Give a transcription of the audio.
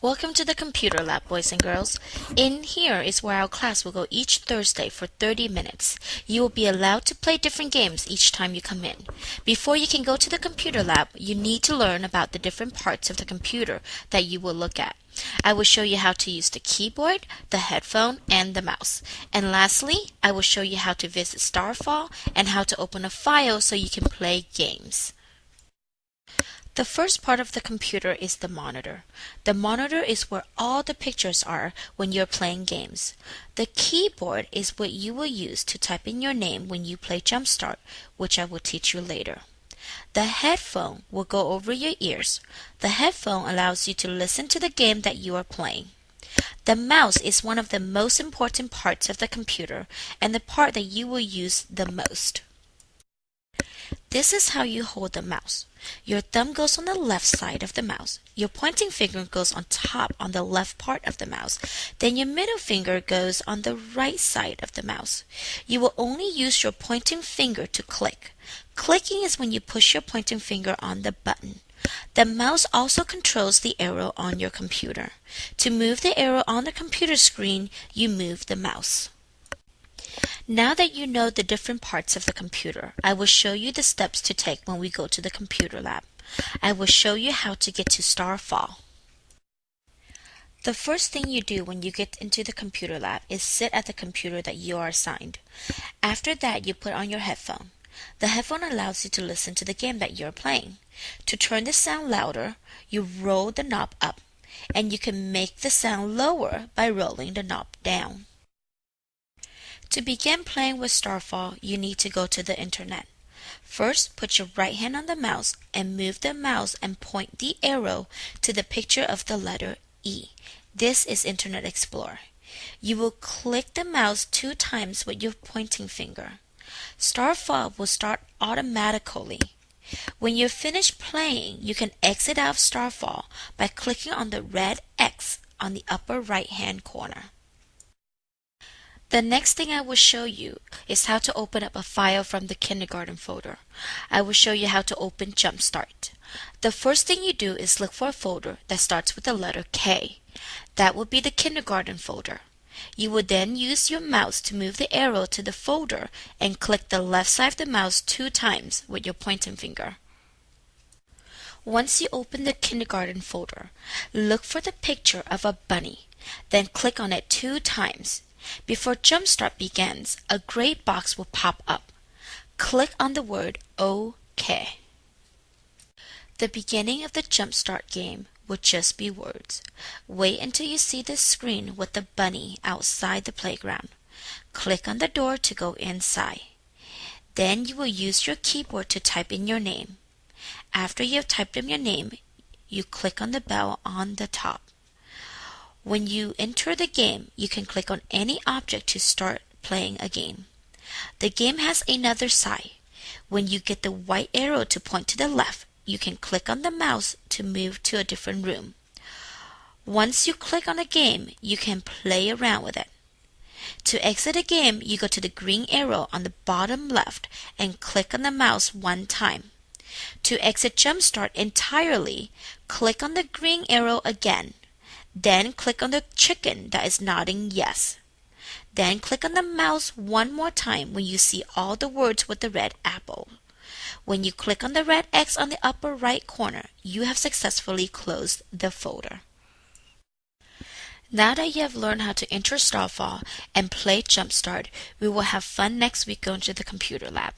Welcome to the Computer Lab, boys and girls. In here is where our class will go each Thursday for 30 minutes. You will be allowed to play different games each time you come in. Before you can go to the Computer Lab, you need to learn about the different parts of the computer that you will look at. I will show you how to use the keyboard, the headphone, and the mouse. And lastly, I will show you how to visit Starfall and how to open a file so you can play games. The first part of the computer is the monitor. The monitor is where all the pictures are when you're playing games. The keyboard is what you will use to type in your name when you play JumpStart, which I will teach you later. The headphone will go over your ears. The headphone allows you to listen to the game that you are playing. The mouse is one of the most important parts of the computer and the part that you will use the most. This is how you hold the mouse. Your thumb goes on the left side of the mouse. Your pointing finger goes on top on the left part of the mouse. Then your middle finger goes on the right side of the mouse. You will only use your pointing finger to click. Clicking is when you push your pointing finger on the button. The mouse also controls the arrow on your computer. To move the arrow on the computer screen, you move the mouse. Now that you know the different parts of the computer, I will show you the steps to take when we go to the computer lab. I will show you how to get to Starfall. The first thing you do when you get into the computer lab is sit at the computer that you are assigned. After that, you put on your headphone. The headphone allows you to listen to the game that you're playing. To turn the sound louder, you roll the knob up, and you can make the sound lower by rolling the knob down. To begin playing with Starfall, you need to go to the internet. First, put your right hand on the mouse and move the mouse and point the arrow to the picture of the letter E. This is Internet Explorer. You will click the mouse 2 times with your pointing finger. Starfall will start automatically. When you're finished playing, you can exit out of Starfall by clicking on the red X on the upper right-hand corner. The next thing I will show you is how to open up a file from the kindergarten folder. I will show you how to open JumpStart. The first thing you do is look for a folder that starts with the letter K. That will be the kindergarten folder. You will then use your mouse to move the arrow to the folder and click the left side of the mouse 2 times with your pointing finger. Once you open the kindergarten folder, look for the picture of a bunny. Then click on it 2 times. Before JumpStart begins, a gray box will pop up. Click on the word OK. The beginning of the JumpStart game will just be words. Wait until you see the screen with the bunny outside the playground. Click on the door to go inside. Then you will use your keyboard to type in your name. After you have typed in your name, you click on the bell on the top. When you enter the game, you can click on any object to start playing a game. The game has another side. When you get the white arrow to point to the left, you can click on the mouse to move to a different room. Once you click on a game, you can play around with it. To exit a game, you go to the green arrow on the bottom left and click on the mouse 1 time. To exit JumpStart entirely, click on the green arrow again. Then click on the chicken that is nodding yes. Then click on the mouse 1 more time when you see all the words with the red apple. When you click on the red X on the upper right corner, you have successfully closed the folder. Now that you have learned how to enter Starfall and play JumpStart, we will have fun next week going to the computer lab.